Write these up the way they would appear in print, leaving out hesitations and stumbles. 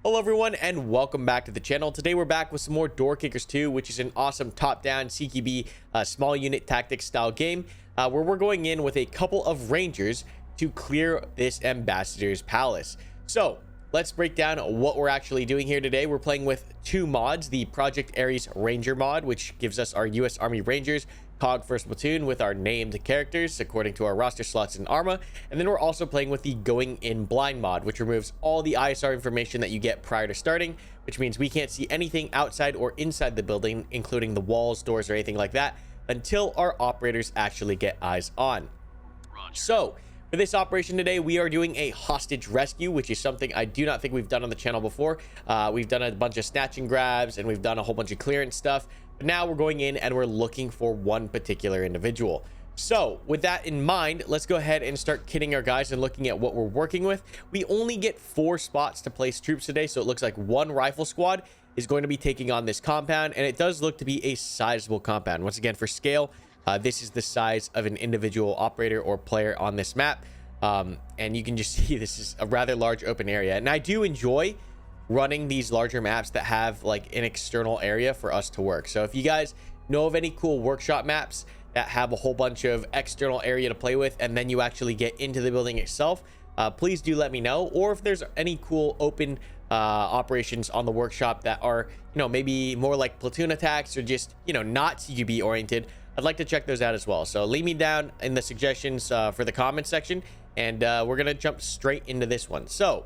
Hello everyone and welcome back to the channel. Today we're back with some more Door Kickers 2, which is an awesome top-down CQB small unit tactics style game where we're going in with a couple of rangers to clear this ambassador's palace. So let's break down what we're actually doing here today. We're playing with two mods: the Project Ares Ranger mod, which gives us our US Army Rangers COG first platoon with our named characters according to our roster slots and arma. And then we're also playing with the Going In Blind mod, which removes all the ISR information that you get prior to starting, which means we can't see anything outside or inside the building, including the walls, doors, or anything like that, until our operators actually get eyes on. Roger. So for this operation today, we are doing a hostage rescue, which is something I do not think we've done on the channel before. We've done a bunch of snatch and grabs, and we've done a whole bunch of clearance stuff. But now we're going in and we're looking for one particular individual. So with that in mind, let's go ahead and start kitting our guys and looking at what we're working with. We only get 4 spots to place troops today, so it looks like one rifle squad is going to be taking on this compound, and it does look to be a sizable compound. Once again, for scale, this is the size of an individual operator or player on this map. And you can just see this is a rather large open area, and I do enjoy running these larger maps that have like an external area for us to work. So if you guys know of any cool workshop maps that have a whole bunch of external area to play with, and then you actually get into the building itself, please do let me know. Or if there's any cool open operations on the workshop that are, you know, maybe more like platoon attacks or just, you know, not CQB oriented, I'd like to check those out as well. So leave me down in the suggestions for the comment section, and we're gonna jump straight into this one. So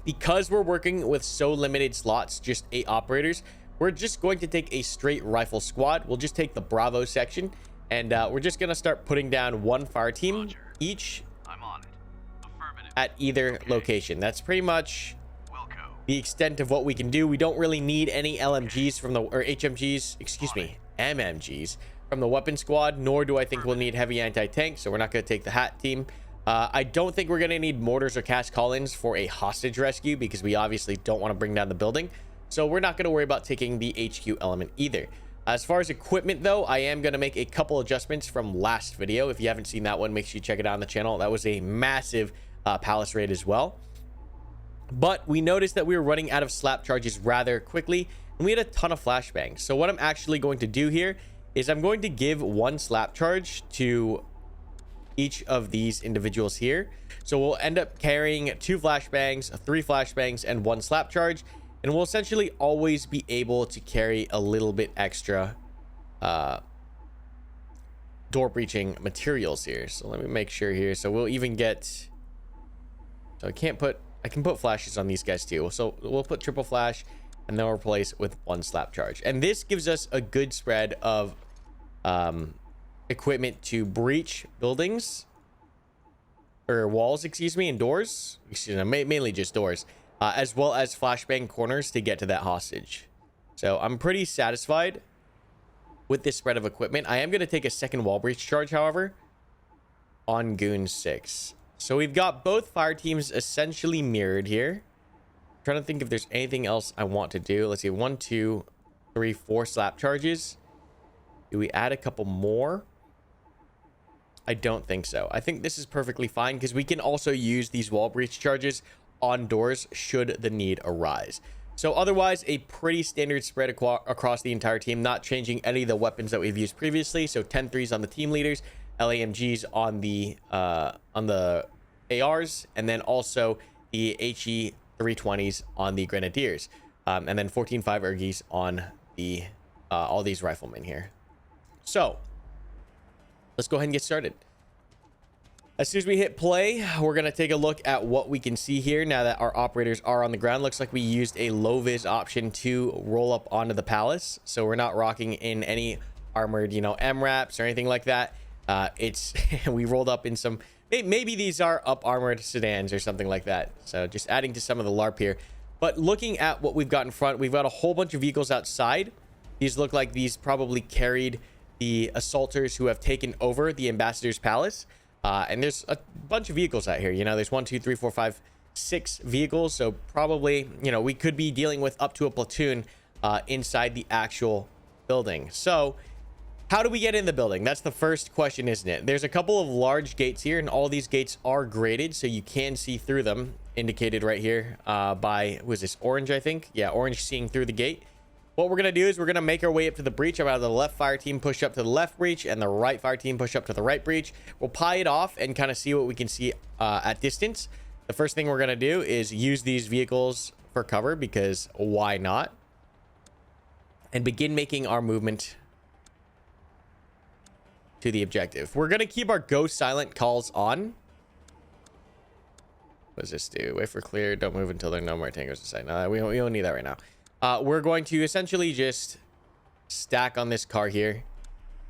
because we're working with so limited slots, just 8 operators, we're just going to take a straight rifle squad. We'll just take the Bravo section, and we're just going to start putting down one fire team each at either location. That's pretty much the extent of what we can do. We don't really need any LMGs from the, or HMGs, excuse me, MMGs from the weapon squad, nor do I think we'll need heavy anti-tank, so we're not going to take the hat team. I don't think we're going to need mortars or cast call-ins for a hostage rescue, because we obviously don't want to bring down the building. So we're not going to worry about taking the HQ element either. As far as equipment though, I am going to make a couple adjustments from last video. If you haven't seen that one, make sure you check it out on the channel. That was a massive palace raid as well. But we noticed that we were running out of slap charges rather quickly, and we had a ton of flashbangs. So what I'm actually going to do here is I'm going to give 1 slap charge to each of these individuals here. So we'll end up carrying 2 flashbangs, 3 flashbangs, and 1 slap charge, and we'll essentially always be able to carry a little bit extra door breaching materials here. So let me make sure here. So we'll even get, so I can put flashes on these guys too. So we'll put triple flash, and then we'll replace with 1 slap charge, and this gives us a good spread of equipment to breach buildings or walls, excuse me, and doors, mainly just doors, as well as flashbang corners to get to that hostage. So I'm pretty satisfied with this spread of equipment. I am going to take a second wall breach charge, however, on Goon 6. So we've got both fire teams essentially mirrored here. I'm trying to think if there's anything else I want to do. Let's see, 1, 2, 3, 4 slap charges. Do we add a couple more? I don't think so. I think this is perfectly fine, because we can also use these wall breach charges on doors should the need arise. So otherwise, a pretty standard spread across the entire team, not changing any of the weapons that we've used previously. So 10-3s on the team leaders, LAMGs on the ARs, and then also the HE 320s on the Grenadiers, and then 14-5 Ergies on the all these riflemen here. So let's go ahead and get started. As soon as we hit play, we're going to take a look at what we can see here now that our operators are on the ground. Looks like we used a low vis option to roll up onto the palace, so we're not rocking in any armored, you know, MRAPs or anything like that. It's we rolled up in some, maybe these are up armored sedans or something like that, so just adding to some of the LARP here. But looking at what we've got in front, we've got a whole bunch of vehicles outside. These look like these probably carried the assaulters who have taken over the ambassador's palace, and there's a bunch of vehicles out here. You know, there's 1, 2, 3, 4, 5, 6 vehicles, so probably, you know, we could be dealing with up to a platoon inside the actual building. So how do we get in the building? That's the first question, isn't it? There's a couple of large gates here, and all these gates are graded, so you can see through them indicated right here by, was this orange? I think, yeah, orange seeing through the gate. What we're gonna do is we're gonna make our way up to the breach. I'm out of the left fire team, push up to the left breach, and the right fire team push up to the right breach. We'll pie it off and kind of see what we can see at distance. The first thing we're gonna do is use these vehicles for cover, because why not? And begin making our movement to the objective. We're gonna keep our go silent calls on. What does this do? Wait for clear, don't move until there are no more tangos in sight. No, we don't need that right now. We're going to essentially just stack on this car here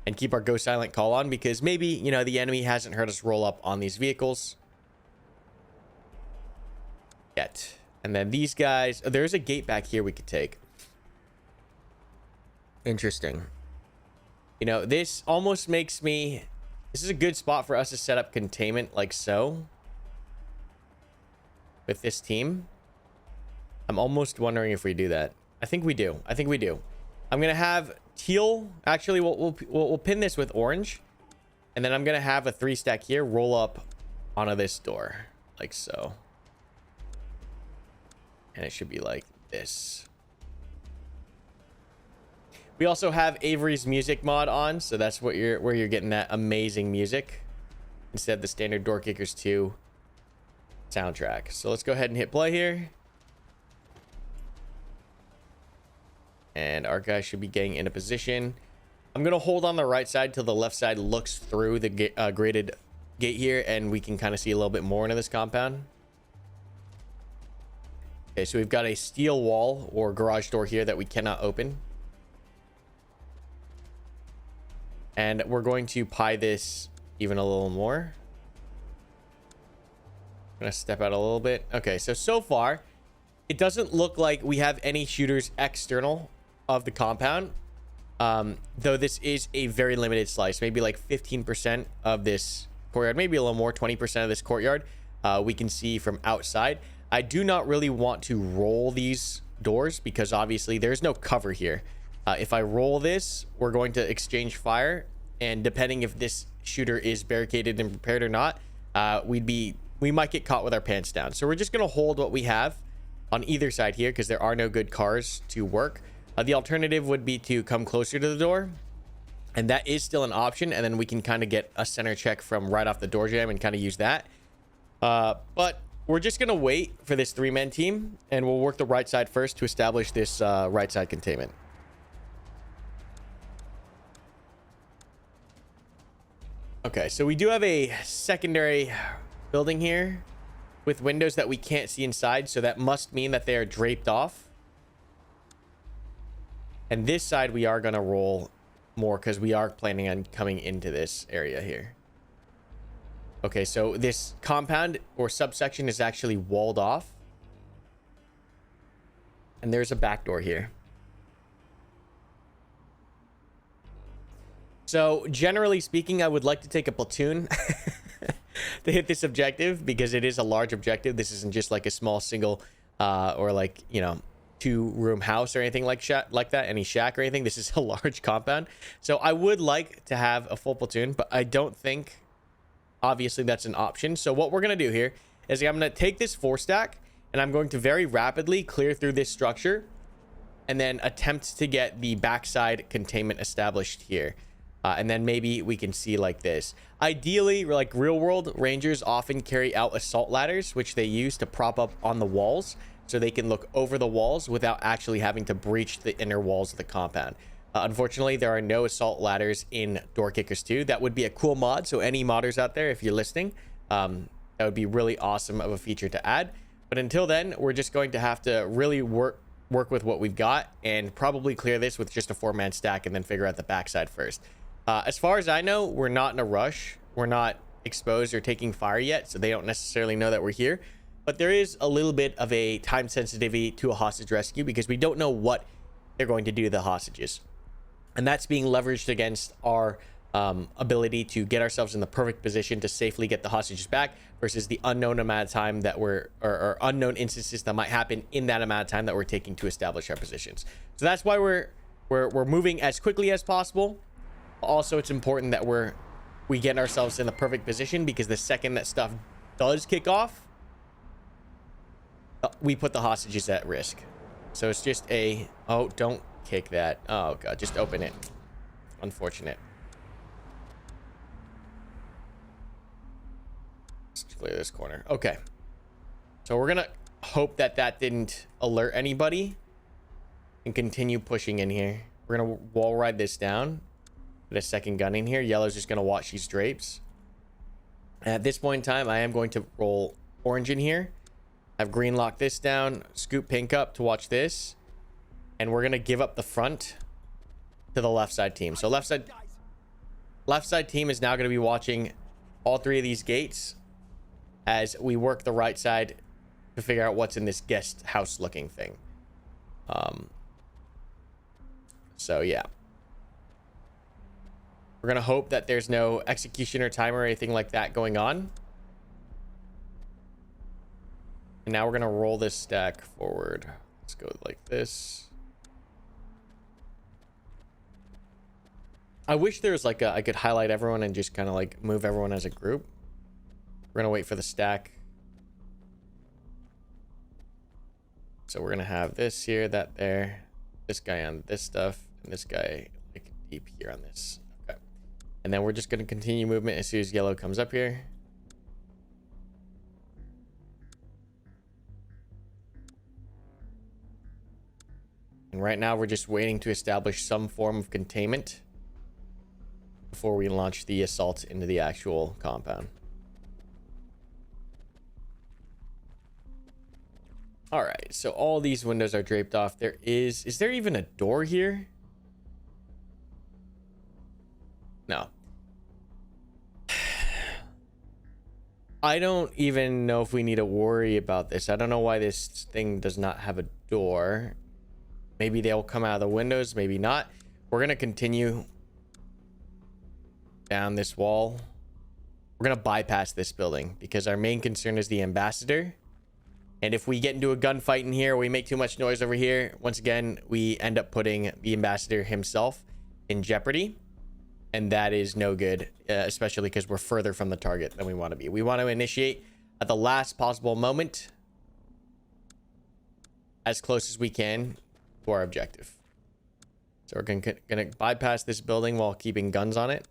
and keep our go silent call on, because maybe, you know, the enemy hasn't heard us roll up on these vehicles yet. And then these guys, oh, there's a gate back here we could take. Interesting. You know, this almost makes me, this is a good spot for us to set up containment like so with this team. I'm almost wondering if we do that. I think we do. I think we do. I'm gonna have teal. Actually, we'll pin this with orange, and then I'm gonna have a 3 stack here roll up onto this door like so, and it should be like this. We also have Avery's music mod on, so that's what where you're getting that amazing music instead of the standard Door Kickers 2 soundtrack. So let's go ahead and hit play here. And our guy should be getting into position. I'm going to hold on the right side till the left side looks through the graded gate here, and we can kind of see a little bit more into this compound. Okay, so we've got a steel wall or garage door here that we cannot open. And we're going to pie this even a little more. I'm going to step out a little bit. Okay, so far, it doesn't look like we have any shooters external of the compound, though this is a very limited slice, maybe like 15% of this courtyard, maybe a little more, 20% of this courtyard we can see from outside. I do not really want to roll these doors because obviously there's no cover here. If I roll this, we're going to exchange fire, and depending if this shooter is barricaded and prepared or not, we might get caught with our pants down. So we're just going to hold what we have on either side here, because there are no good cars to work. The alternative would be to come closer to the door, and that is still an option, and then we can kind of get a center check from right off the door jam and kind of use that. But we're just going to wait for this 3-man team, and we'll work the right side first to establish this right side containment. Okay, so we do have a secondary building here with windows that we can't see inside, so that must mean that they are draped off. And this side we are going to roll more because we are planning on coming into this area here. Okay, so this compound or subsection is actually walled off, and there's a back door here. So generally speaking, I would like to take a platoon to hit this objective, because it is a large objective. This isn't just like a small single or like, you know, 2-room house or anything like that, any shack or anything. This is a large compound. So I would like to have a full platoon, but I don't think obviously that's an option. So what we're going to do here is I'm going to take this 4 stack and I'm going to very rapidly clear through this structure and then attempt to get the backside containment established here. And then maybe we can see like this. Ideally, like real world, rangers often carry out assault ladders, which they use to prop up on the walls so they can look over the walls without actually having to breach the inner walls of the compound. Unfortunately, there are no assault ladders in Door Kickers 2. That would be a cool mod. So any modders out there, if you're listening, that would be really awesome of a feature to add. But until then, we're just going to have to really work with what we've got and probably clear this with just a 4-man stack and then figure out the backside first. As far as I know, we're not in a rush. We're not exposed or taking fire yet, so they don't necessarily know that we're here. But there is a little bit of a time sensitivity to a hostage rescue because we don't know what they're going to do to the hostages. And that's being leveraged against our ability to get ourselves in the perfect position to safely get the hostages back versus the unknown amount of time that or unknown instances that might happen in that amount of time that we're taking to establish our positions. So that's why we're moving as quickly as possible. Also, it's important that we get ourselves in the perfect position, because the second that stuff does kick off, we put the hostages at risk. So it's just a, oh, don't kick that. Oh god, just open it. Unfortunate. Let's clear this corner. Okay. So we're gonna hope that that didn't alert anybody and continue pushing in here. We're gonna wall ride this down. Put a second gun in here. Yellow's just gonna watch these drapes. At this point in time, I am going to roll orange in here. Have green lock this down. Scoop pink up to watch this. And we're gonna give up the front to the left side team. So left side team is now gonna be watching all three of these gates as we work the right side to figure out what's in this guest house looking thing. So yeah. We're gonna hope that there's no executioner timer or anything like that going on. And now we're gonna roll this stack forward. Let's go like this. I wish there was like I could highlight everyone and just kind of like move everyone as a group. We're gonna wait for the stack. So we're gonna have this here, that there, this guy on this stuff, and this guy like deep here on this. Okay. And then we're just gonna continue movement as soon as yellow comes up here. And right now we're just waiting to establish some form of containment before we launch the assault into the actual compound. All right, so all these windows are draped off. Is there even a door here? No. I don't even know if we need to worry about this. I don't know why this thing does not have a door. Maybe they'll come out of the windows, maybe not. We're gonna continue down this wall. We're gonna bypass this building because our main concern is the ambassador. And if we get into a gunfight in here, we make too much noise over here, once again, we end up putting the ambassador himself in jeopardy. And that is no good, especially because we're further from the target than we want to be. We want to initiate at the last possible moment, as close as we can to our objective. So we're gonna bypass this building while keeping guns on it.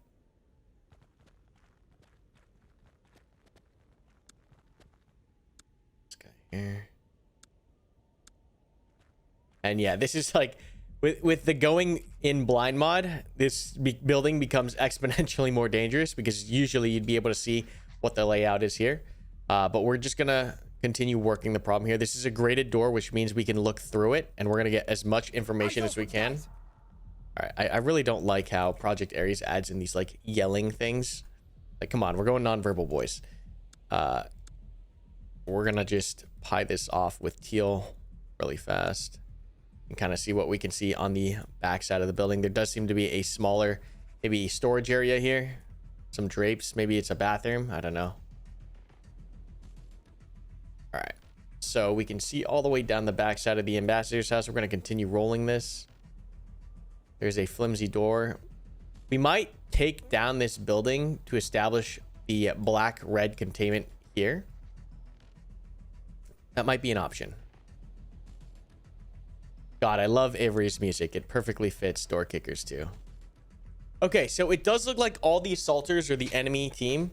This guy here. And yeah, this is like with the going in blind mod, this building becomes exponentially more dangerous because usually you'd be able to see what the layout is here. But we're just gonna continue working the problem here. This is a graded door, which means we can look through it and we're gonna get as much information as we can. All right, I really don't like how Project Ares adds in these like yelling things. Like, come on, we're going nonverbal, boys. We're gonna just pie this off with teal really fast and kind of see what we can see on the back side of the building. There does seem to be a smaller, maybe storage area here. Some drapes, maybe it's a bathroom, I don't know. All right, so we can see all the way down the back side of the ambassador's house. We're going to continue rolling this. There's a flimsy door. We might take down this building to establish the black-red containment here. That might be an option. God, I love Avery's music. It perfectly fits Door Kickers too. Okay, so it does look like all the assaulters or the enemy team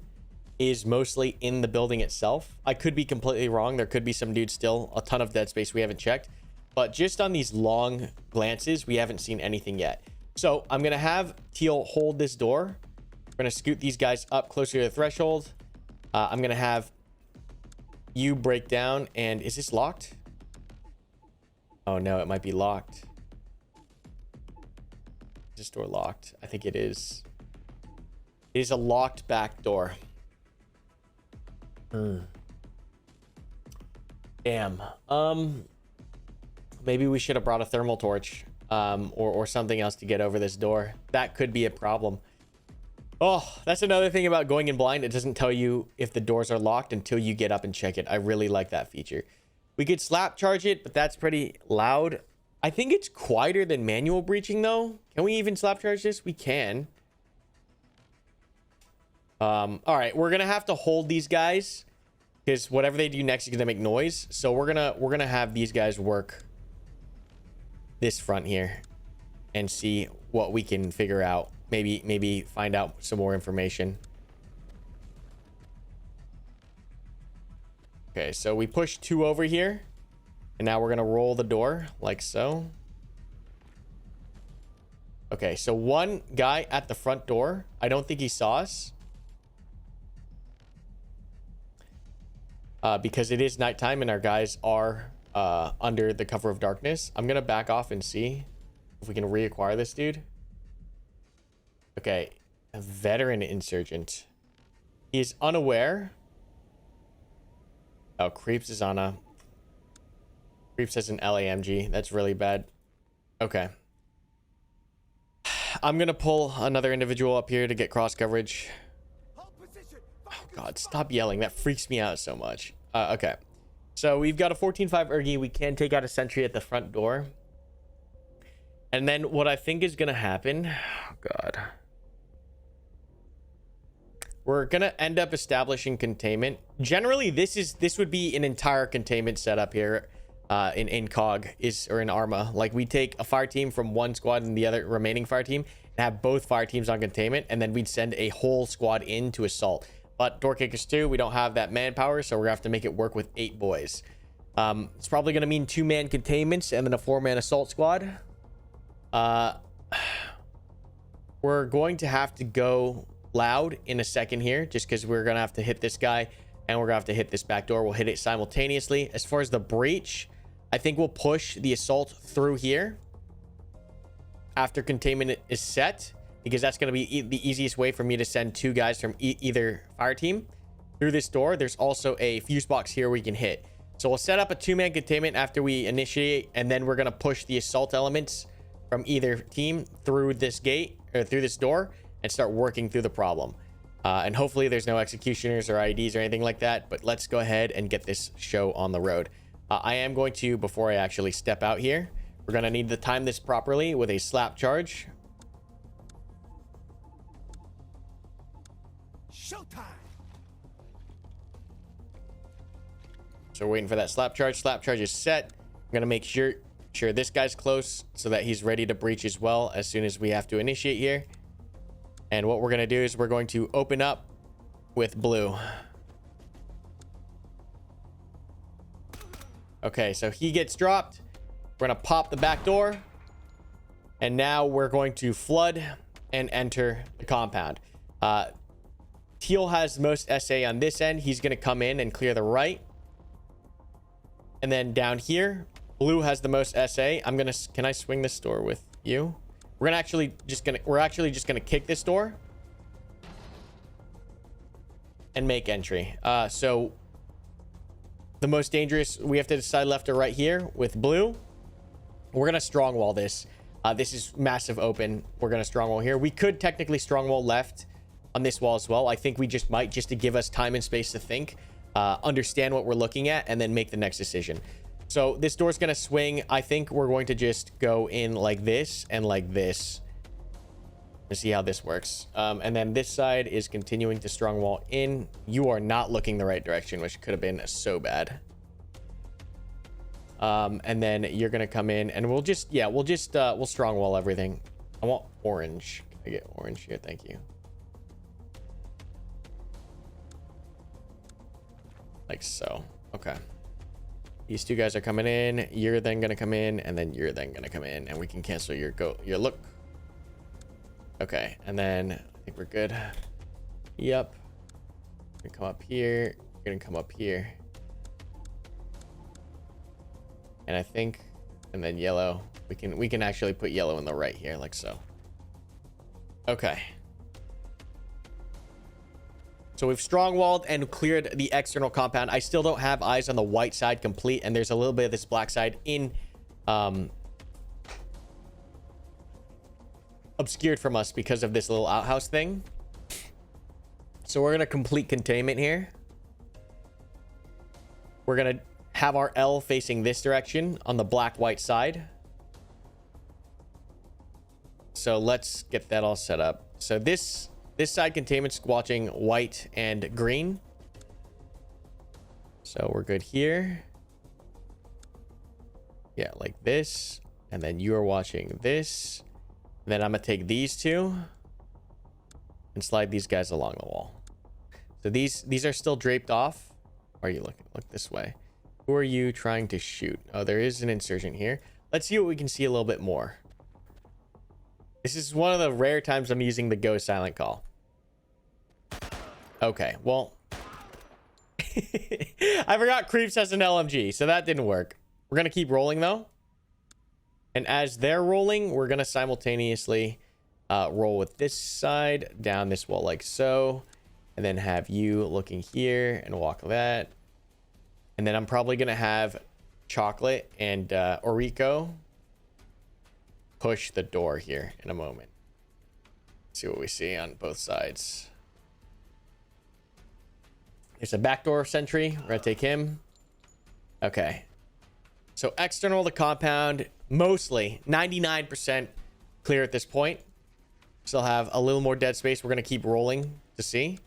is mostly in the building itself. I could be completely wrong. There could be some dudes still, a ton of dead space we haven't checked. But just on these long glances, we haven't seen anything yet. So I'm going to have Teal hold this door. We're going to scoot these guys up closer to the threshold. I'm going to have you break down. And is this locked? Oh no, it might be locked. Is this door locked? I think it is. It is a locked back door. Damn. Maybe we should have brought a thermal torch or something else to get over this door. That could be a problem. Oh, that's another thing about going in blind. It doesn't tell you if the doors are locked until you get up and check it. I really like that feature. We could slap charge it, but that's pretty loud. I think it's quieter than manual breaching though. Can we even slap charge this? We can. All right, we're gonna have to hold these guys because whatever they do next is gonna make noise. So we're gonna have these guys work this front here and see what we can figure out. Maybe find out some more information. Okay, so we push 2 over here, and now we're gonna roll the door like so. Okay, so 1 guy at the front door. I don't think he saw us. Because it is nighttime and our guys are under the cover of darkness. I'm gonna back off and see if we can reacquire this dude. Okay, a veteran insurgent. He is unaware. Oh, Creeps is on a... Creeps has an LAMG. That's really bad. Okay. I'm gonna pull another individual up here to get cross coverage. Oh god, stop yelling. That freaks me out so much. Okay. So we've got a 14-5 Ergi. We can take out a sentry at the front door. And then what I think is gonna happen... Oh god. We're gonna end up establishing containment. Generally, this would be an entire containment setup here in COG or in Arma. Like, we take a fire team from one squad and the other remaining fire team and have both fire teams on containment, and then we'd send a whole squad in to assault. But Door Kickers 2, we don't have that manpower, so we're gonna have to make it work with 8 boys. It's probably gonna mean 2-man containments and then a 4-man assault squad. We're going to have to go loud in a second here, just because we're gonna have to hit this guy and we're gonna have to hit this back door. We'll hit it simultaneously. As far as the breach, I think we'll push the assault through here after containment is set, because that's going to be the easiest way for me to send 2 guys from either fire team through this door. There's also a fuse box here we can hit. So we'll set up a 2-man containment after we initiate, and then we're going to push the assault elements from either team through this gate or through this door and start working through the problem. And hopefully there's no executioners or IEDs or anything like that, but let's go ahead and get this show on the road. I am going to, before I actually step out here, we're going to need to time this properly with a slap charge. Showtime. So we're waiting for that slap charge. Slap charge is set. I'm going to make sure this guy's close so that he's ready to breach as well as soon as we have to initiate here. And what we're going to do is we're going to open up with blue. Okay, so he gets dropped. We're going to pop the back door. And now we're going to flood and enter the compound. Teal has the most SA on this end. He's going to come in and clear the right. And then down here, blue has the most SA. Can I swing this door with you? We're actually just gonna kick this door and make entry. So the most dangerous, we have to decide left or right here with blue. We're gonna strongwall this. This is massive open. We're gonna strongwall here. We could technically strongwall left on this wall as well. I think we just might, just to give us time and space to think, understand what we're looking at, and then make the next decision. So this door's gonna swing. I think we're going to just go in like this and like this to see how this works. And then this side is continuing to strongwall in. You are not looking the right direction, which could have been so bad. And then you're gonna come in and we'll strongwall everything. I want orange. Can I get orange here? Thank you. Like so. Okay. These 2 guys are coming in. You're then gonna come in, and then you're then gonna come in, and we can cancel your look. Okay, and then I think we're good. Yep. You're gonna come up here. You're gonna come up here. And I think, and then yellow. We can actually put yellow in the right here, like so. Okay. So we've strongwalled and cleared the external compound. I still don't have eyes on the white side complete, and there's a little bit of this black side in obscured from us because of this little outhouse thing. So we're gonna complete containment here. We're gonna have our L facing this direction on the black white side. So let's get that all set up. So this side containment's watching white and green. So we're good here. Yeah, like this. And then you are watching this. And then I'm gonna take these two and slide these guys along the wall. So these are still draped off. Where are you looking? Look this way. Who are you trying to shoot? Oh, there is an insurgent here. Let's see what we can see a little bit more. This is one of the rare times I'm using the go silent call. Okay, well. I forgot Creeps has an LMG, so that didn't work. We're gonna keep rolling though. And as they're rolling, we're gonna simultaneously roll with this side down this wall like so. And then have you looking here and walk that. And then I'm probably gonna have Chocolate and Orico push the door here in a moment. See what we see on both sides. There's a backdoor sentry. We're gonna take him. Okay. So external the compound, mostly 99% clear at this point. Still have a little more dead space. We're gonna keep rolling to see.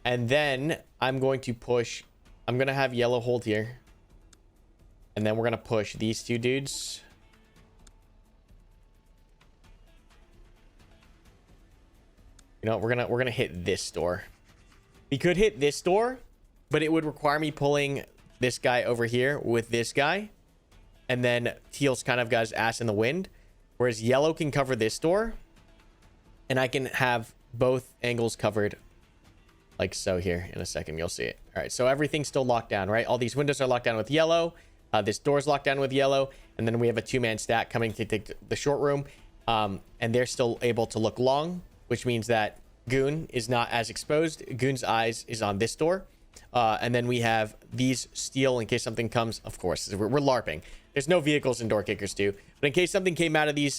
And then I'm going to push. I'm gonna have yellow hold here. And then we're gonna push these two dudes. You know, we're gonna hit this door. We could hit this door, but it would require me pulling this guy over here with this guy. And then teal's kind of got his ass in the wind. Whereas yellow can cover this door. And I can have both angles covered like so here. In a second, you'll see it. All right, so everything's still locked down, right? All these windows are locked down with yellow. This door's locked down with yellow. And then we have a two-man stack coming to take the short room. And they're still able to look long, which means that Goon is not as exposed. Goon's eyes is on this door. And then we have these steel in case something comes. Of course, we're LARPing. There's no vehicles in Door Kickers 2. But in case something came out of these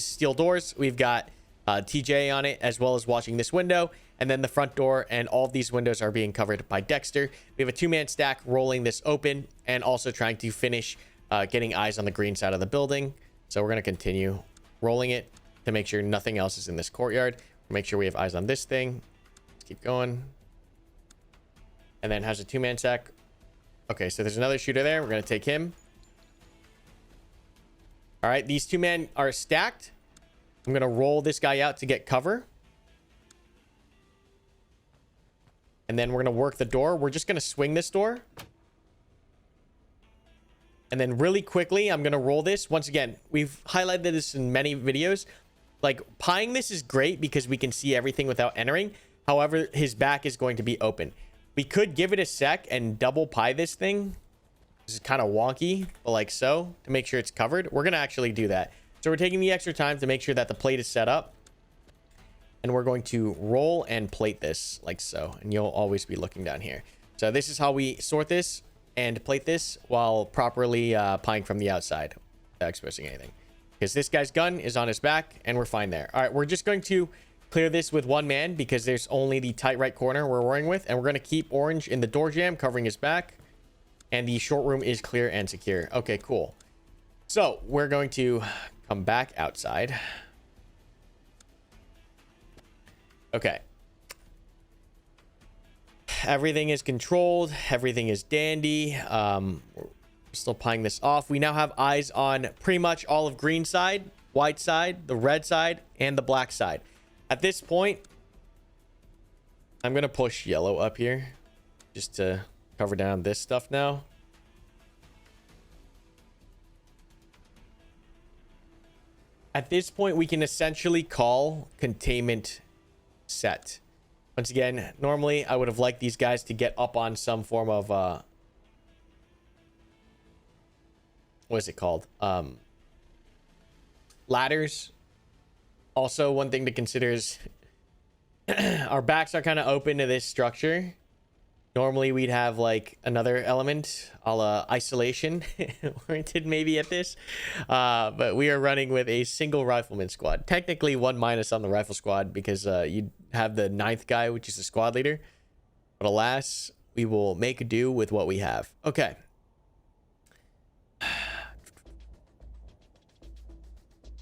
steel doors, we've got TJ on it, as well as watching this window. And then the front door and all of these windows are being covered by Dexter. We have a two-man stack rolling this open and also trying to finish getting eyes on the green side of the building. So we're going to continue rolling it to make sure nothing else is in this courtyard. Make sure we have eyes on this thing. Let's keep going. And then has a two-man stack. Okay, so there's another shooter there. We're going to take him. All right, these two men are stacked. I'm going to roll this guy out to get cover. And then we're going to work the door. We're just going to swing this door. And then really quickly, I'm going to roll this. Once again, we've highlighted this in many videos. Like, pieing this is great because we can see everything without entering. However, his back is going to be open. We could give it a sec and double pie this thing. This is kind of wonky, but like so, to make sure it's covered. We're going to actually do that. So we're taking the extra time to make sure that the plate is set up. And we're going to roll and plate this like so. And you'll always be looking down here. So this is how we sort this and plate this while properly pieing from the outside without exposing anything. Because this guy's gun is on his back and we're fine there. All right, we're just going to clear this with one man because there's only the tight right corner we're worrying with. And we're going to keep orange in the door jam covering his back. And the short room is clear and secure. Okay, cool. So we're going to come back outside. Okay. Everything is controlled. Everything is dandy. We're still pieing this off. We now have eyes on pretty much all of green side, white side, the red side, and the black side. At this point, I'm going to push yellow up here just to cover down this stuff now. At this point, we can essentially call containment set. Once again, normally I would have liked these guys to get up on some form of what is it called? Ladders. Also, one thing to consider is our backs are kind of open to this structure. Normally we'd have like another element a la isolation oriented maybe at this, but we are running with a single rifleman squad. Technically one minus on the rifle squad because you have the 9th guy, which is the squad leader, but alas, we will make do with what we have. Okay.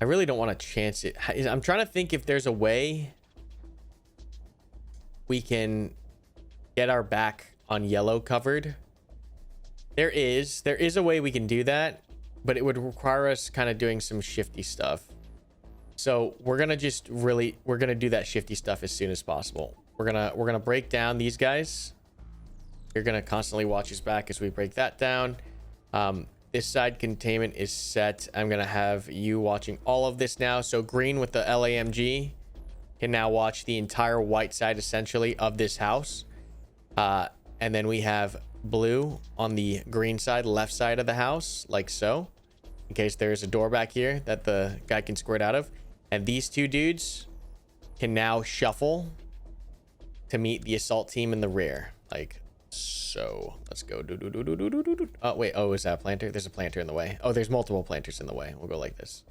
I really don't want to chance it. I'm trying to think if there's a way we can get our back on yellow covered. There is a way we can do that, but it would require us kind of doing some shifty stuff. So we're gonna do that shifty stuff as soon as possible. We're gonna break down these guys. You're gonna constantly watch his back as we break that down. This side containment is set. I'm gonna have you watching all of this now. So green with the LAMG can now watch the entire white side essentially of this house. And then we have blue on the green side, left side of the house, like so, in case there's a door back here that the guy can squirt out of. And these two dudes can now shuffle to meet the assault team in the rear, like so. Let's go. Oh wait, oh, is that a planter? There's a planter in the way. Oh, there's multiple planters in the way. We'll go like this,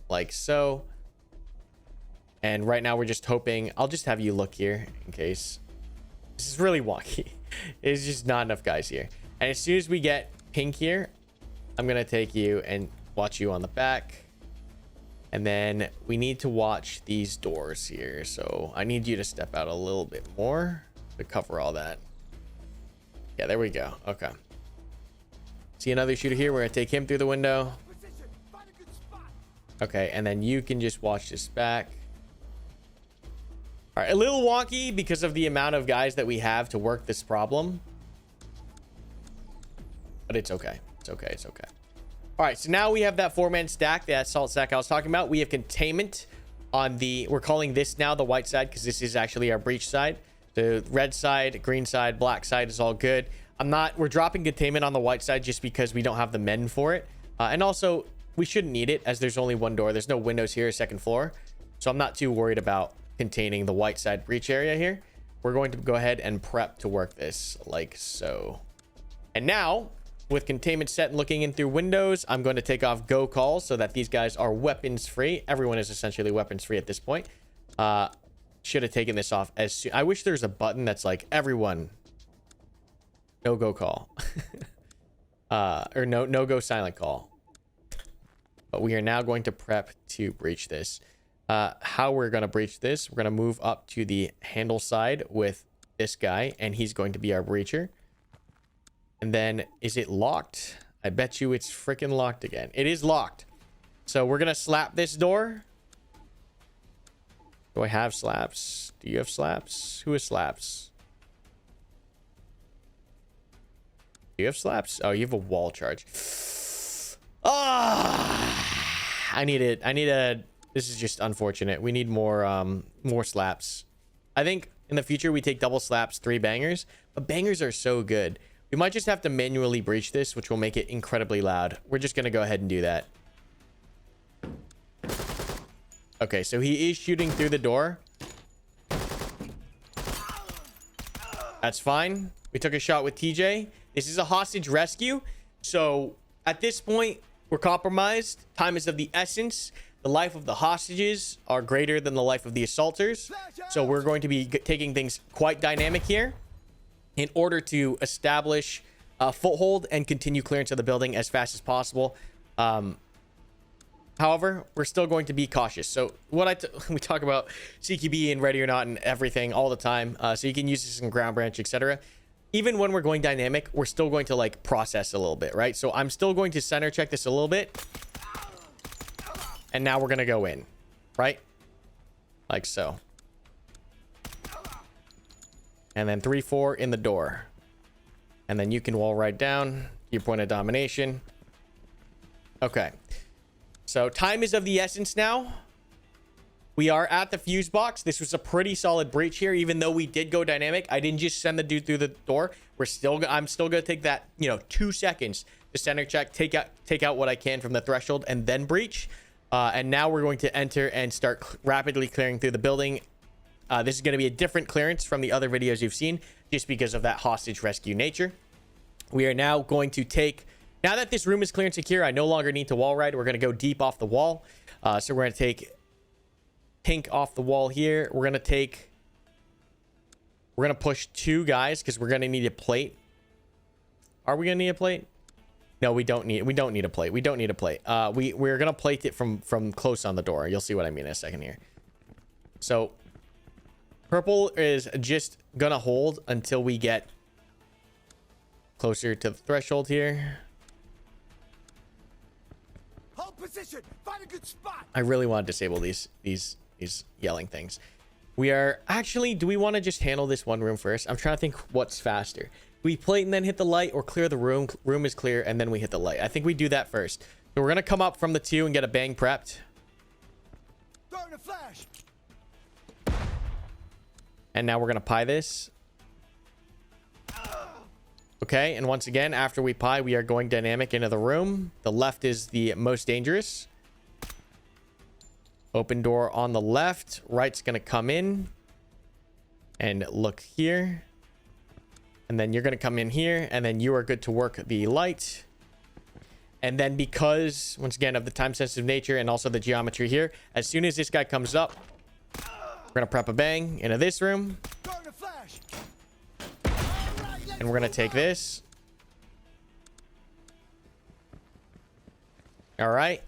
like so. And right now we're just hoping, I'll just have you look here in case. This is really wonky. It's just not enough guys here. And as soon as we get pink here, I'm gonna take you and watch you on the back. And then we need to watch these doors here. So I need you to step out a little bit more to cover all that. Yeah, there we go. Okay. See another shooter here. We're gonna take him through the window. Okay, and then you can just watch this back. All right, a little wonky because of the amount of guys that we have to work this problem. But it's okay. It's okay. It's okay. All right, so now we have that 4-man stack, that salt stack I was talking about. We have containment on the, we're calling this now the white side because this is actually our breach side. The red side, green side, black side is all good. We're dropping containment on the white side just because we don't have the men for it. And also, we shouldn't need it as there's only one door. There's no windows here, second floor. So I'm not too worried about containing the white side breach area here. We're going to go ahead and prep to work this like so. And now, with containment set and looking in through windows, I'm going to take off go calls so that these guys are weapons free. Everyone is essentially weapons free at this point. Should have taken this off as soon. I wish there's a button that's like everyone no go call or no go silent call. But we are now going to prep to breach this. How we're going to breach this, we're going to move up to the handle side with this guy, and he's going to be our breacher. And then, is it locked? I bet you it's freaking locked again. It is locked. So we're going to slap this door. Do I have slaps? Do you have slaps? Who has slaps? Do you have slaps? Oh, you have a wall charge. Ah, I need it. This is just unfortunate. We need more slaps. I think in the future we take double slaps, 3 bangers, but bangers are so good. We might just have to manually breach this, which will make it incredibly loud. We're just going to go ahead and do that. Okay, so he is shooting through the door. That's fine. We took a shot with TJ. This is a hostage rescue. So at this point, we're compromised. Time is of the essence. The life of the hostages are greater than the life of the assaulters. So we're going to be taking things quite dynamic here in order to establish a foothold and continue clearance of the building as fast as possible. However, we're still going to be cautious. So we talk about CQB and ready or not and everything all the time. So you can use this in ground branch, etc. Even when we're going dynamic, we're still going to like process a little bit, right? So I'm still going to center check this a little bit. And now we're going to go in, right? Like so. And then 3-4 in the door. And then you can wall right down your point of domination. Okay. So time is of the essence now. We are at the fuse box. This was a pretty solid breach here, even though we did go dynamic. I didn't just send the dude through the door. I'm still going to take that, 2 seconds to center check, take out what I can from the threshold and then breach. And now we're going to enter and start rapidly clearing through the building. This is going to be a different clearance from the other videos you've seen just because of that hostage rescue nature. We are now going to take, now that this room is clear and secure, I no longer need to wall ride. We're going to go deep off the wall. So we're going to take pink off the wall here. We're going to push 2 guys because we're going to need a plate. Are we going to need a plate? No, we don't need a plate. We don't need a plate. We're going to plate it from close on the door. You'll see what I mean in a second here. So Purple is just gonna hold until we get closer to the threshold here. Hold position. Find a good spot. I really want to disable these yelling things. We are actually, do we want to just handle this one room first? I'm trying to think what's faster. Do we plate and then hit the light, or clear the room? Room is clear and then we hit the light. I think we do that first. So we're gonna come up from the 2 and get a bang prepped. Throwing a flash. And now we're gonna pie this. Okay, and once again, after we pie, we are going dynamic into the room. The left is the most dangerous. Open door on the left. Right's gonna come in and look here. And then you're gonna come in here, and then you are good to work the light. And then, because once again of the time sensitive nature and also the geometry here, as soon as this guy comes up, we're gonna prep a bang into this room. Throwing a flash. And we're gonna take this. All right,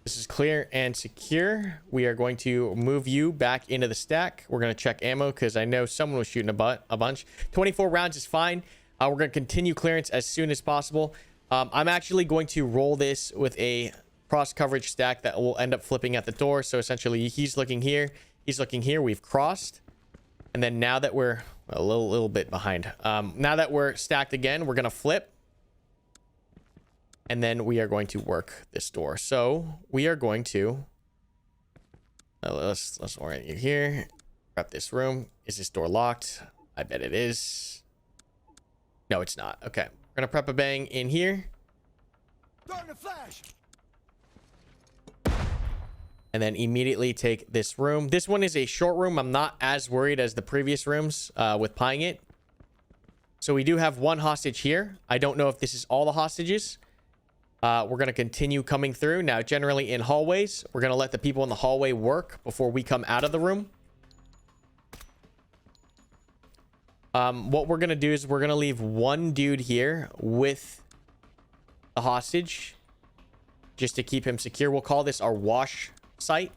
this is clear and secure. We are going to move you back into the stack. We're gonna check ammo because I know someone was shooting a bunch. 24 rounds is fine. We're gonna continue clearance as soon as possible. I'm actually going to roll this with a cross coverage stack that will end up flipping at the door. So essentially, he's looking here, he's looking here. We've crossed, and then now that we're a little bit behind, now that we're stacked again, we're gonna flip. And then we are going to work this door. So we are going to let's orient you here. Prep this room. Is this door locked? I bet it is. No, it's not. Okay, we're gonna prep a bang in here. Throwing a flash. And then immediately take this room. This one is a short room. I'm not as worried as the previous rooms with pieing it. So we do have one hostage here. I don't know if this is all the hostages. We're going to continue coming through. Now, generally in hallways, we're going to let the people in the hallway work before we come out of the room. What we're going to do is we're going to leave one dude here with the hostage just to keep him secure. We'll call this our wash site,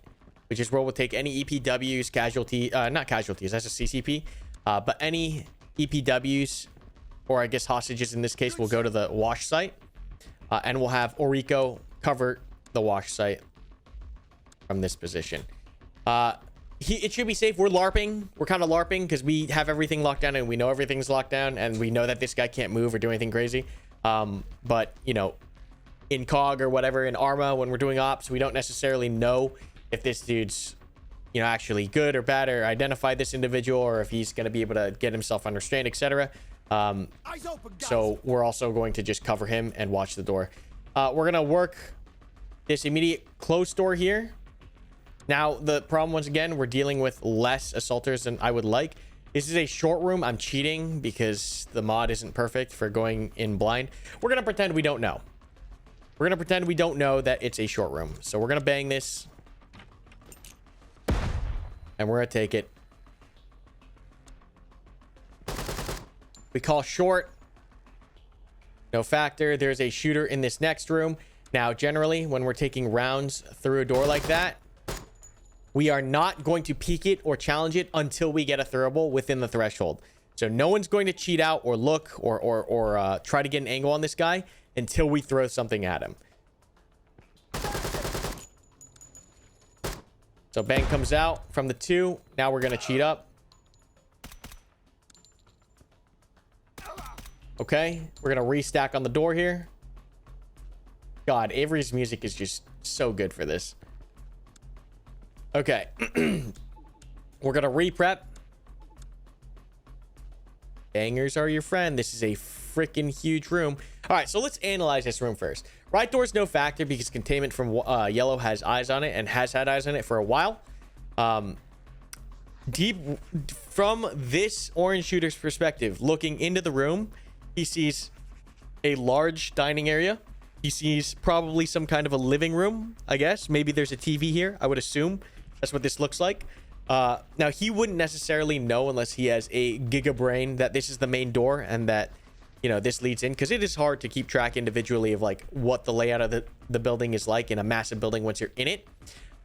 which is where we'll take any EPWs, not casualties, that's a CCP, but any EPWs, or I guess hostages in this case, will go to the wash site. And we'll have Orico cover the wash site from this position. It should be safe. We're LARPing. We're kind of LARPing because we have everything locked down and we know everything's locked down and we know that this guy can't move or do anything crazy. But, you know, in COG or whatever, in Arma, when we're doing ops, we don't necessarily know if this dude's, you know, actually good or bad, or identify this individual, or if he's going to be able to get himself under strain, etc. So we're also going to just cover him and watch the door. We're gonna work this immediate close door here. Now, the problem, once again, we're dealing with less assaulters than I would like. This is a short room. I'm cheating because the mod isn't perfect for going in blind. We're gonna pretend we don't know. We're gonna pretend we don't know that it's a short room. So we're gonna bang this, and we're gonna take it. We call short. No factor. There's a shooter in this next room. Now, generally, when we're taking rounds through a door like that, we are not going to peek it or challenge it until we get a throwable within the threshold. So no one's going to cheat out or look or try to get an angle on this guy until we throw something at him. So bang comes out from the 2. Now we're going to cheat up. Okay, we're gonna restack on the door here. God, Avery's music is just so good for this. Okay. We're gonna re-prep. Bangers are your friend. This is a freaking huge room. All right, so let's analyze this room first. Right door's no factor because containment from yellow has eyes on it and has had eyes on it for a while. Deep from this orange shooter's perspective, looking into the room, he sees a large dining area. He sees probably some kind of a living room, I guess. Maybe there's a TV here. I would assume that's what this looks like. Now, he wouldn't necessarily know unless he has a giga brain that this is the main door and that, you know, this leads in, because it is hard to keep track individually of like what the layout of the building is like in a massive building once you're in it.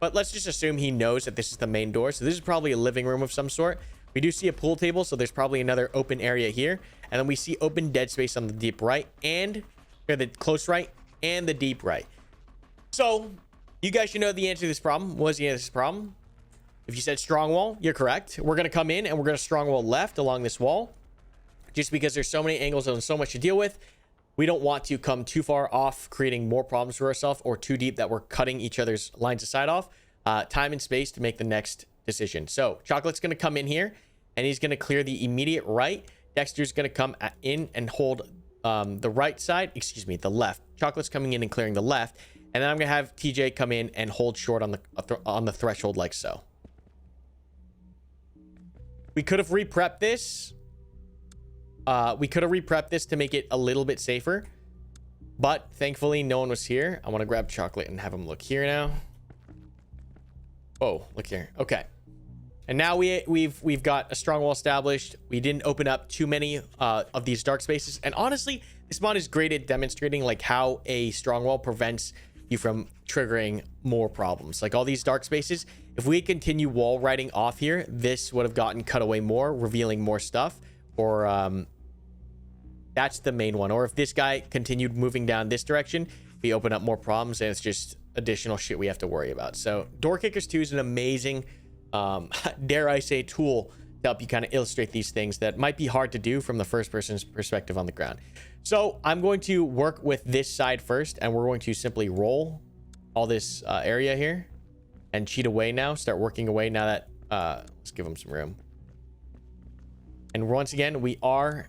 but let's just assume he knows that this is the main door. So this is probably a living room of some sort. We do see a pool table, so there's probably another open area here. And then we see open dead space on the deep right and or the close right and the deep right. So you guys should know the answer to this problem. What was the answer to this problem? If you said strong wall, you're correct. We're going to come in and we're going to strong wall left along this wall. Just because there's so many angles and so much to deal with. We don't want to come too far off, creating more problems for ourselves, or too deep that we're cutting each other's lines of sight off. Time and space to make the next decision. So Chocolate's going to come in here and he's going to clear the immediate right. Dexter's going to come in and hold the right side, excuse me, the left. Chocolate's coming in and clearing the left. And then I'm going to have TJ come in and hold short on the threshold like so. We could have re-prepped this. To make it a little bit safer. But thankfully, no one was here. I want to grab Chocolate and have him look here now. Oh, look here. Okay. And now we've got a strong wall established. We didn't open up too many of these dark spaces. And honestly, this mod is great at demonstrating like how a strong wall prevents you from triggering more problems. Like all these dark spaces, if we continue wall riding off here, this would have gotten cut away more, revealing more stuff. Or that's the main one. Or if this guy continued moving down this direction, we open up more problems and it's just additional shit we have to worry about. So Door Kickers 2 is an amazing dare I say tool to help you kind of illustrate these things that might be hard to do from the first person's perspective on the ground. So I'm going to work with this side first, and we're going to simply roll all this area here and cheat away now, start working away now that let's give them some room. And once again, we are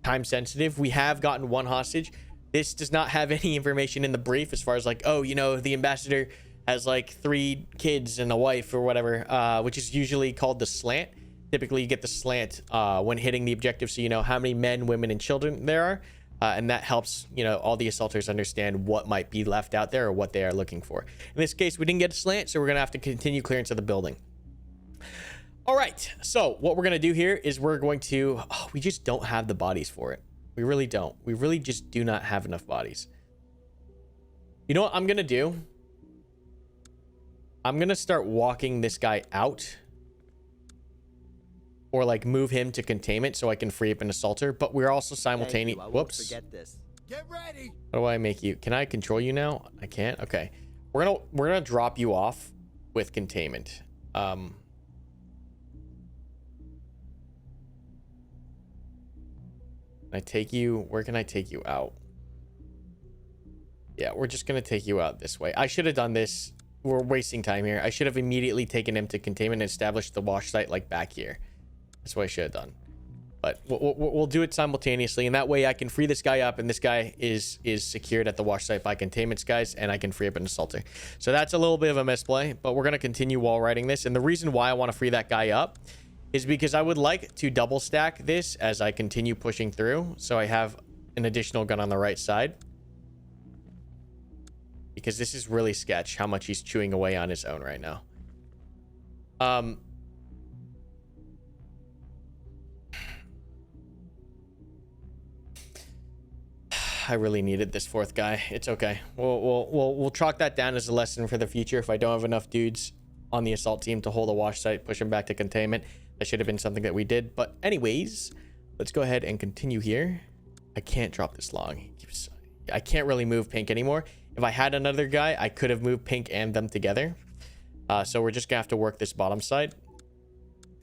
time sensitive. We have gotten one hostage. This does not have any information in the brief as far as like, oh, you know, the ambassador has like 3 kids and a wife or whatever, which is usually called the slant. Typically you get the slant when hitting the objective, so you know how many men, women, and children there are, and that helps, you know, all the assaulters understand what might be left out there or what they are looking for. In this case, we didn't get a slant, so we're gonna have to continue clearance of the building. All right, so what we're gonna do here is we're going to we just don't have the bodies for it. We really don't. We really just do not have enough bodies. You know what I'm gonna do? I'm gonna start walking this guy out, or like move him to containment so I can free up an assaulter. But we're also simultaneous. Whoops. Forget this. Get ready. How do I make you? Can I control you now? I can't. Okay. We're gonna drop you off with containment. Can I take you? Where can I take you out? Yeah, we're just gonna take you out this way. I should have done this. We're wasting time here. I should have immediately taken him to containment and established the wash site like back here. That's what I should have done. But we'll do it simultaneously, and that way I can free this guy up, and this guy is secured at the wash site by containments guys, and I can free up an assaulter. So that's a little bit of a misplay, but we're gonna continue wall riding this. And the reason why I want to free that guy up is because I would like to double stack this as I continue pushing through, so I have an additional gun on the right side. Because this is really sketch how much he's chewing away on his own right now. I really needed this 4th guy. It's okay. We'll chalk that down as a lesson for the future. If I don't have enough dudes on the assault team to hold a wash site, push him back to containment, that should have been something that we did. But anyways, let's go ahead and continue here. I can't drop this long. I can't really move Pink anymore. If I had another guy, I could have moved Pink and them together. So we're just gonna have to work this bottom side,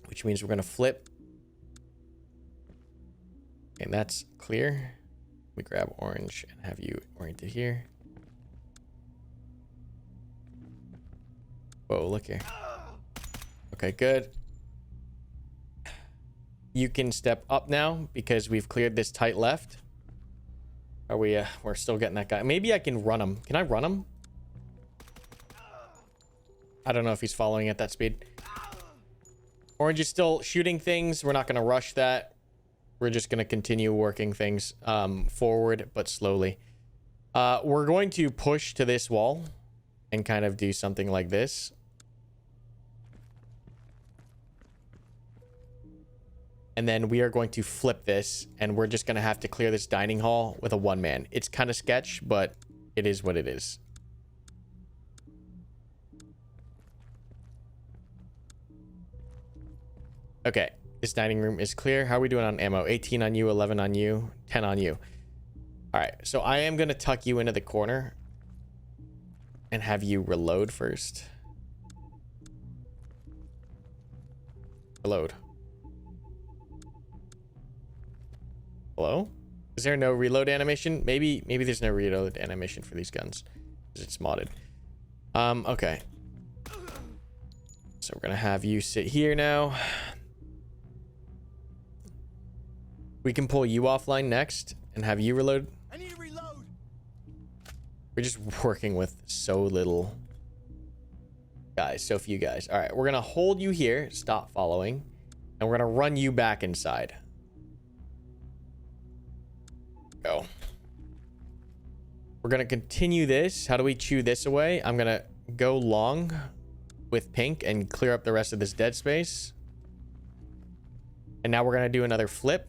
which means we're gonna flip. And that's clear. We grab orange and have you oriented here. Whoa, look here. Okay, good. You can step up now because we've cleared this tight left. Are we, we're still getting that guy. Maybe I can run him. Can I run him? I don't know if he's following at that speed. Orange is still shooting things. We're not going to rush that. We're just going to continue working things forward, but slowly. We're going to push to this wall and kind of do something like this. And then we are going to flip this, and we're just going to have to clear this dining hall with a 1-man. It's kind of sketch, but it is what it is. Okay, this dining room is clear. How are we doing on ammo? 18 on you, 11 on you, 10 on you. All right, so I am gonna tuck you into the corner and have you reload first. Reload. Hello? Is there no reload animation? Maybe there's no reload animation for these guns because it's modded. Okay. So we're gonna have you sit here now. We can pull you offline next and have you reload. I need to reload. We're just working with so little guys, so few guys. All right, we're gonna hold you here, stop following, and we're gonna run you back inside. Go. We're gonna continue this. How do we chew this away? I'm gonna go long with pink and clear up the rest of this dead space. And now we're gonna do another flip.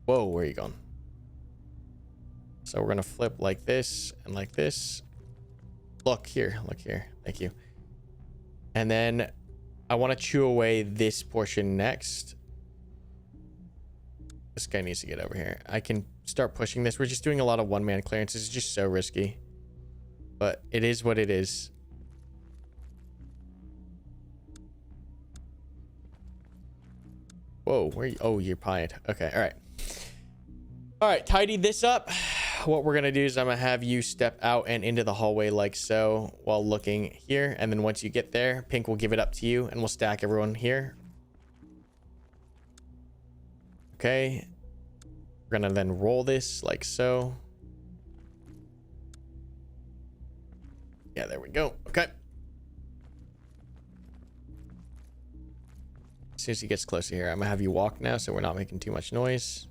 Whoa, where are you going? So we're gonna flip like this and like this. Look here, look here. Thank you. And then I want to chew away this portion next. This guy needs to get over here. I can start pushing this. We're just doing a lot of one-man clearances. It's just so risky. But it is what it is. Whoa, where are you? Oh, you're pied. Okay, all right. All right, tidy this up. What we're gonna do is I'm gonna have you step out and into the hallway like so while looking here, and then once you get there, pink will give it up to you and we'll stack everyone here. Okay, we're gonna then roll this like so. Yeah, there we go. Okay, as soon as he gets closer here, I'm gonna have you walk now so we're not making too much noise.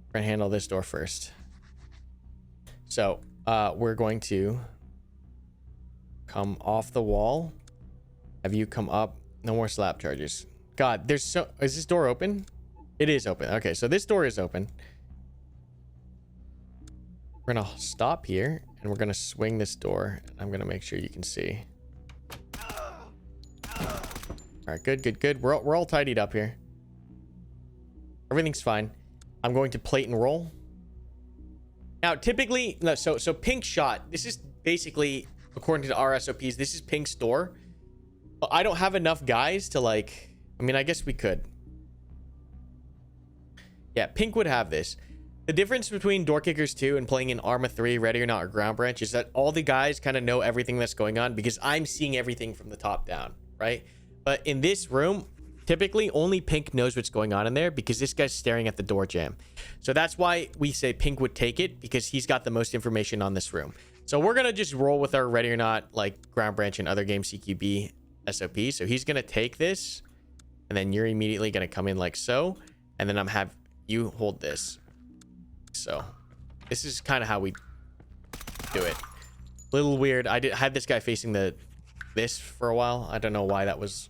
We're gonna handle this door first. So we're going to come off the wall, have you come up. No more slap charges. God, there's so, is this door open? It is open. Okay, so this door is open. We're gonna stop here and we're gonna swing this door. I'm gonna make sure you can see. All right, good. We're all tidied up here. Everything's fine. I'm going to plate and roll. Now, typically, no, so pink shot. This is basically, according to our SOPs, this is pink's door. But I don't have enough guys to like, I mean, I guess we could. Yeah, pink would have this. The difference between Door Kickers 2 and playing in Arma 3, Ready or Not, or Ground Branch is that all the guys kind of know everything that's going on because I'm seeing everything from the top down, right? But in this room, typically only pink knows what's going on in there because this guy's staring at the door jam. So that's why we say pink would take it, because he's got the most information on this room. So we're going to just roll with our Ready or Not, like Ground Branch and other game CQB SOP. So he's going to take this and then you're immediately going to come in like so. And then I'm have you hold this. So this is kind of how we do it. A little weird. I had this guy facing this for a while. I don't know why that was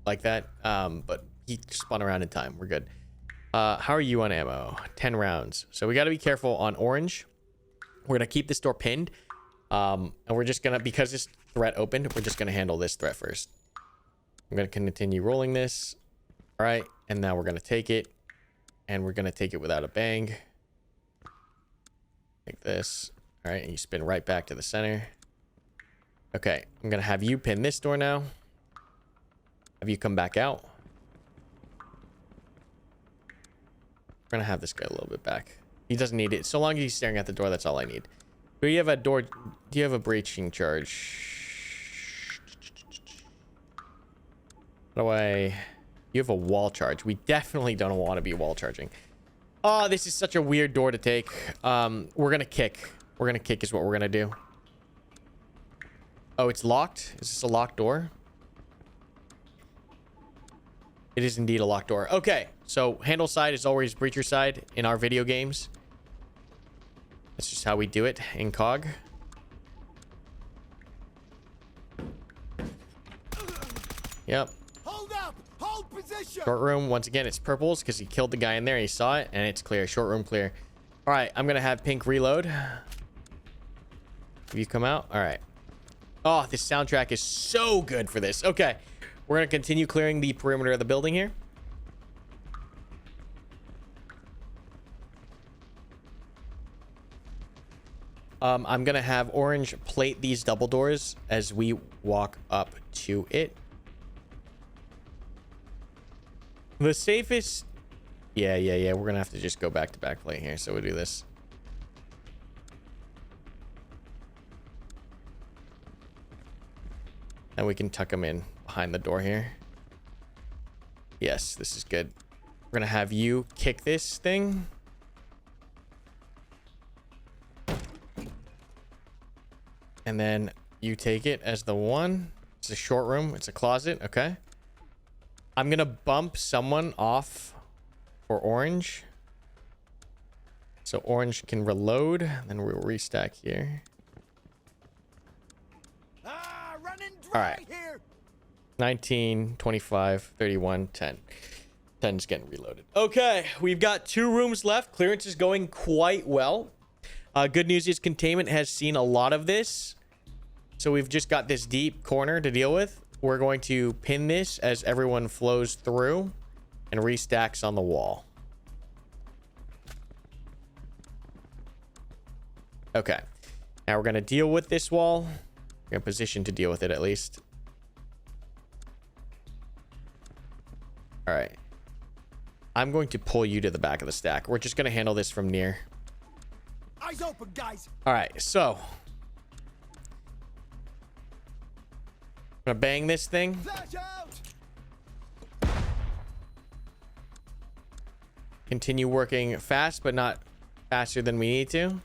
like that, but he spun around in time. We're good. How are you on ammo? 10 rounds. So we got to be careful on orange. We're gonna keep this door pinned, and we're just gonna, because this threat opened, we're just gonna handle this threat first. I'm gonna continue rolling this. All right, and now we're gonna take it, and we're gonna take it without a bang, like this. All right, and you spin right back to the center. Okay, I'm gonna have you pin this door now. Have you come back out? We're gonna have this guy a little bit back. He doesn't need it. So long as he's staring at the door, that's all I need. Do you have a door? Do you have a breaching charge? How do I? You have a wall charge. We definitely don't want to be wall charging. Oh, this is such a weird door to take. We're gonna kick. We're gonna kick is what we're gonna do. Oh, it's locked. Is this a locked door? It is indeed a locked door. Okay, so handle side is always breacher side in our video games. That's just how we do it in COG. Yep. Hold up! Hold position! Short room, once again, it's purples because he killed the guy in there. He saw it, and it's clear. Short room clear. All right, I'm going to have pink reload. Have you come out? All right. Oh, this soundtrack is so good for this. Okay, we're gonna continue clearing the perimeter of the building here. I'm gonna have Orange plate these double doors as we walk up to it. The safest... Yeah. We're gonna have to just go back to back plate here. So we do this. And we can tuck them in behind the door here. Yes, this is good. We're gonna have you kick this thing. And then you take it as the one. It's a short room. It's a closet. Okay. I'm gonna bump someone off for Orange. So Orange can reload. Then we'll restack here. All right. 19, 25, 31, 10. 10's getting reloaded. Okay, we've got 2 rooms left. Clearance is going quite well. Good news is containment has seen a lot of this. So we've just got this deep corner to deal with. We're going to pin this as everyone flows through and restacks on the wall. Okay, now we're going to deal with this wall. We're in position to deal with it at least. All right. I'm going to pull you to the back of the stack. We're just going to handle this from near. Eyes open, guys. All right, so I'm gonna bang this thing. Flash out. Continue working fast, but not faster than we need to.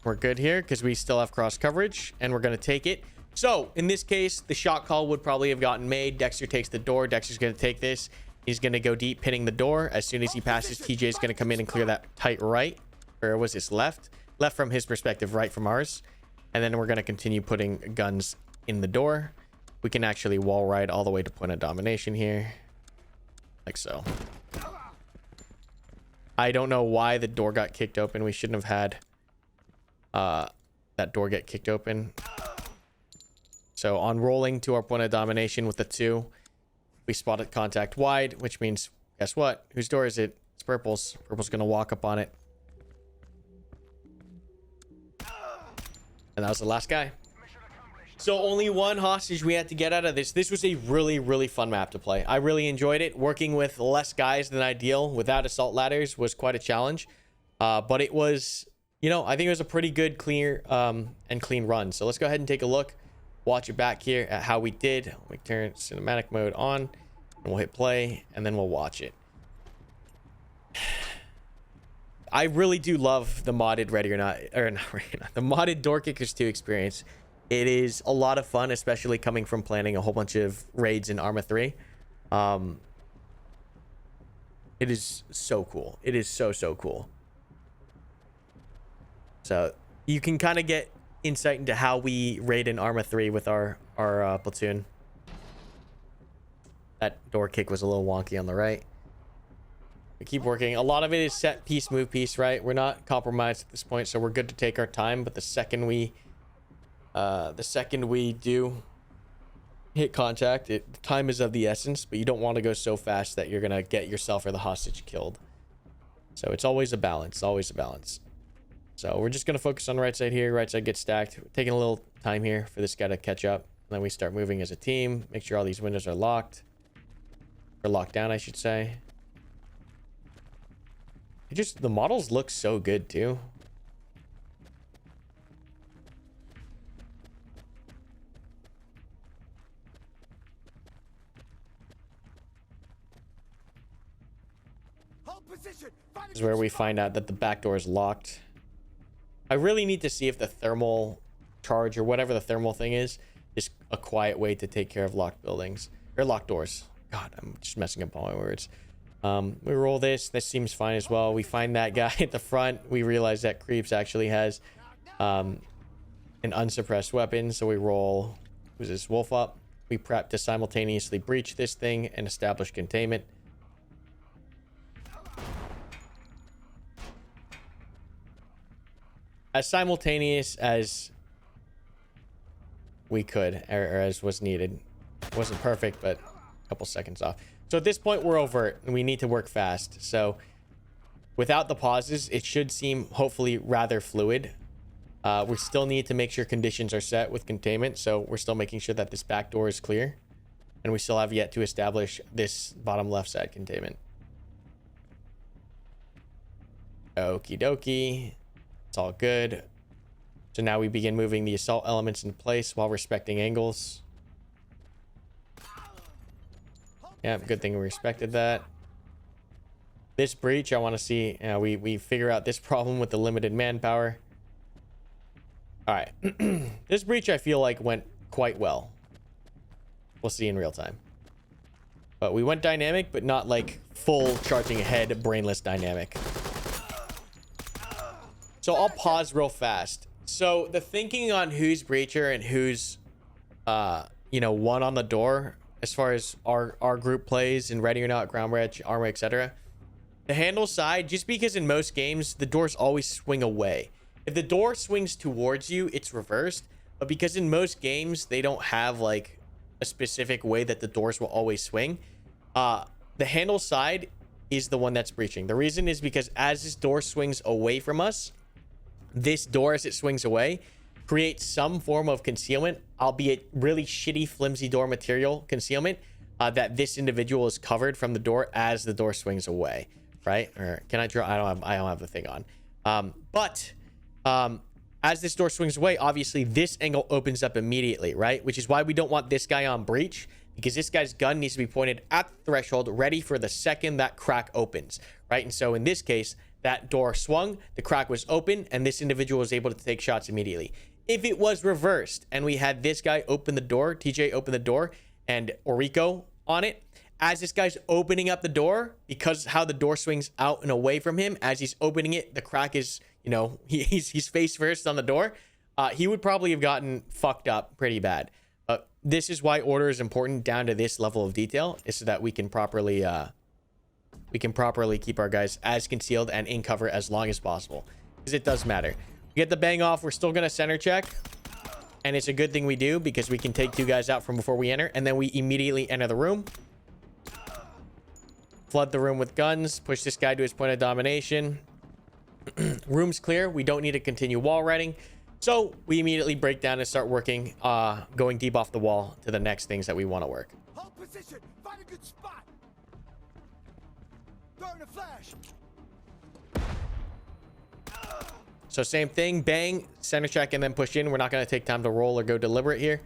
We're good here because we still have cross coverage, and we're gonna take it. So in this case, the shot call would probably have gotten made. Dexter takes the door. Dexter's gonna take this. He's gonna go deep, pinning the door. As soon as he passes, TJ's gonna come in and clear that tight right, or was this left? Left from his perspective, right from ours. And then we're gonna continue putting guns in the door. We can actually wall ride all the way to point of domination here, like so. I don't know why the door got kicked open. We shouldn't have had that door get kicked open. So on rolling to our point of domination with the 2, we spotted contact wide, which means, guess what? Whose door is it? It's Purple's. Purple's gonna walk up on it. And that was the last guy. So only 1 hostage we had to get out of this. This was a really fun map to play. I really enjoyed it. Working with less guys than ideal without assault ladders was quite a challenge. But it was, you know, I think it was a pretty good, clear and clean run. So let's go ahead and take a look. Watch it back here at how we did. We turn cinematic mode on and we'll hit play and then we'll watch it. I really do love the modded Ready or Not, or not Ready or Not, the modded Door Kickers 2 experience. It is a lot of fun, especially coming from planning a whole bunch of raids in Arma 3. It is so cool. It is so cool. So you can kind of get insight into how we raid in Arma 3 with our platoon. That door kick was a little wonky on the right. We keep working. A lot of it is set piece, move piece, right? We're not compromised at this point, so we're good to take our time. But the second we do hit contact, time is of the essence. But you don't want to go so fast that you're gonna get yourself or the hostage killed. So it's always a balance. Always a balance. So we're just gonna focus on the right side here. Right side gets stacked. We're taking a little time here for this guy to catch up. And then we start moving as a team. Make sure all these windows are locked. Or locked down, I should say. The models look so good too. Hold position. This is where we find out that the back door is locked. I really need to see if the thermal charge or whatever the thermal thing is a quiet way to take care of locked buildings or locked doors. God, I'm just messing up all my words. We roll this. This seems fine as well. We find that guy at the front. We realize that Creeps actually has an unsuppressed weapon. So we roll, who's this, Wolf up. We prep to simultaneously breach this thing and establish containment. as simultaneous as we could, or as was needed. It wasn't perfect, but a couple seconds off. So at this point, we're overt and we need to work fast. So without the pauses, it should seem hopefully rather fluid. We still need to make sure conditions are set with containment. So we're still making sure that this back door is clear. And we still have yet to establish this bottom left side containment. Okie dokie. It's all good. So now we begin moving the assault elements in place while respecting angles. Yeah, good thing we respected that. This breach, I want to see, we figure out this problem with the limited manpower. All right. This breach, I feel like, went quite well. We'll see in real time. But we went dynamic, but not like full charging ahead, brainless dynamic. So I'll pause real fast. So the thinking on who's breacher and who's, one on the door, as far as our group plays in ready or not, ground bridge, armor, etc. The handle side, just because in most games the doors always swing away. If the door swings towards you, it's reversed. But because in most games they don't have like a specific way that the doors will always swing, the handle side is the one that's breaching. The reason is because as this door swings away from us, this door, as it swings away, creates some form of concealment, albeit really shitty, flimsy door material concealment, that this individual is covered from the door as the door swings away, right? Or can I draw? I don't have the thing on. But as this door swings away, obviously this angle opens up immediately, right? Which is why we don't want this guy on breach, because this guy's gun needs to be pointed at the threshold, ready for the second that crack opens, right? And so in this case, that door swung, the crack was open, and this individual was able to take shots immediately. If it was reversed and we had this guy open the door, TJ open the door, and Orico on it, as this guy's opening up the door, because how the door swings out and away from him, as he's opening it, the crack is, he's face first on the door, he would probably have gotten fucked up pretty bad. This is why order is important down to this level of detail, is so that we can properly keep our guys as concealed and in cover as long as possible, because it does matter. We get the bang off, we're still gonna center check, and it's a good thing we do, because we can take two guys out from before we enter, and then we immediately enter the room, flood the room with guns, push this guy to his point of domination. Room's clear, we don't need to continue wall riding, so we immediately break down and start working, going deep off the wall to the next things that we want to work. Hold position. Find a good spot. Throwing a flash. So same thing, bang, center check, and then push in. We're not going to take time to roll or go deliberate here.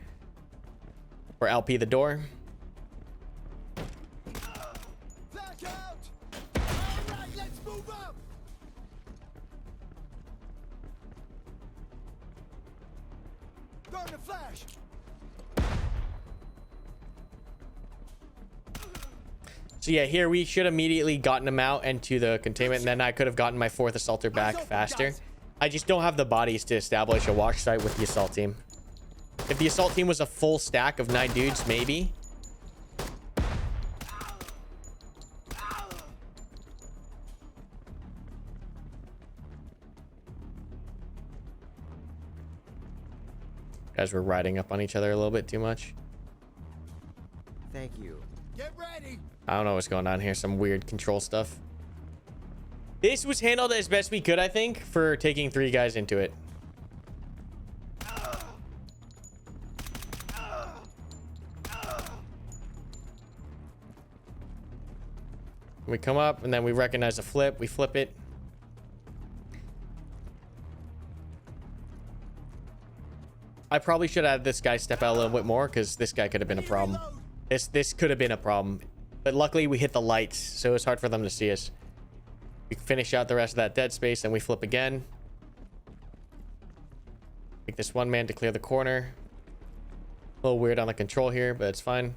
Or LP the door. Flash out. All right, let's move up. Throwing a flash. So yeah, here we should immediately gotten him out into the containment, and then I could have gotten my fourth assaulter back faster. I just don't have the bodies to establish a watch site with the assault team. If the assault team was a full stack of 9 dudes, maybe. Guys, we're riding up on each other a little bit too much. Thank you. Get ready. I don't know what's going on here. Some weird control stuff. This was handled as best we could, I think, for taking 3 guys into it. We come up and then we recognize a flip. We flip it. I probably should have had this guy step out a little bit more, because this guy could have been a problem. This could have been a problem. But luckily we hit the lights, so it's hard for them to see us. We finish out the rest of that dead space, and we flip again. Take this one man to clear the corner. A little weird on the control here, but it's fine.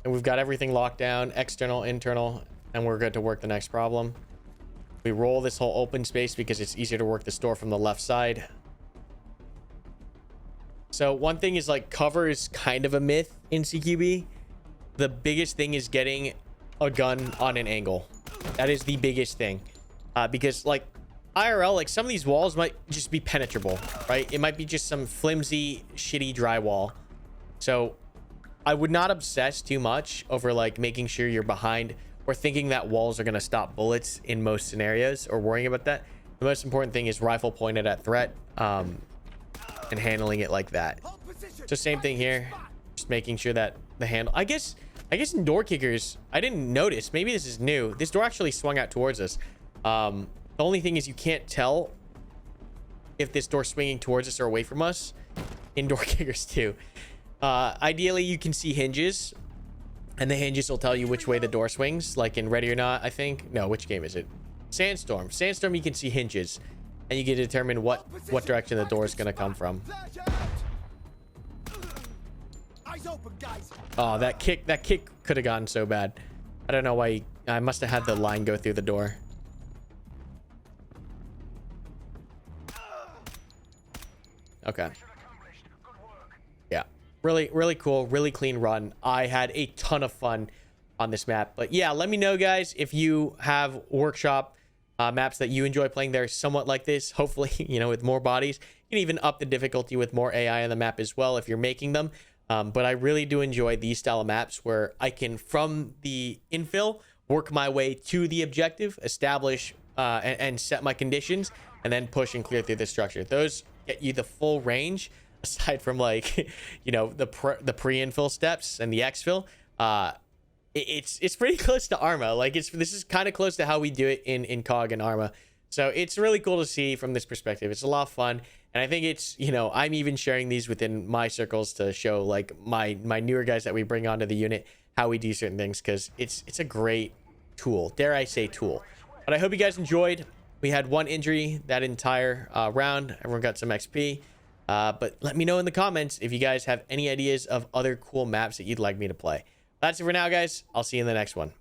And we've got everything locked down, external, internal, and we're good to work the next problem. We roll this whole open space because it's easier to work this door from the left side. So one thing is, like, cover is kind of a myth in CQB. The biggest thing is getting a gun on an angle. That is the biggest thing. Because, like, IRL, like some of these walls might just be penetrable, right? It might be just some flimsy, shitty drywall. So I would not obsess too much over like making sure you're behind or thinking that walls are going to stop bullets in most scenarios or worrying about that. The most important thing is rifle pointed at threat, and handling it like that. So same thing here, just making sure that the handle, I guess in door kickers, I didn't notice, maybe this is new, this door actually swung out towards us. The only thing is you can't tell if this door swinging towards us or away from us in door kickers too. Ideally you can see hinges, and the hinges will tell you which way the door swings, like in Ready or Not, I think. No, which game is it? Sandstorm. Sandstorm, you can see hinges, and you can determine what direction the door is going to come from. Eyes open, guys. Oh, that kick could have gone so bad. I don't know why I must have had the line go through the door. Okay. Yeah. Really cool, really clean run. I had a ton of fun on this map. But yeah, let me know, guys, if you have workshop maps that you enjoy playing. They're somewhat like this, hopefully, you know, with more bodies. You can even up the difficulty with more AI on the map as well if you're making them. But I really do enjoy these style of maps where I can, from the infill, work my way to the objective, establish and set my conditions, and then push and clear through the structure. Those get you the full range, aside from like, you know, the pre-infill steps and the exfil. It's pretty close to Arma. Like this is kind of close to how we do it in COG and Arma. So it's really cool to see from this perspective. It's a lot of fun. And I think it's, you know, I'm even sharing these within my circles to show like my newer guys that we bring onto the unit, how we do certain things, because it's a great tool. Dare I say tool. But I hope you guys enjoyed. We had one injury that entire round. Everyone got some XP. But let me know in the comments if you guys have any ideas of other cool maps that you'd like me to play. That's it for now, guys. I'll see you in the next one.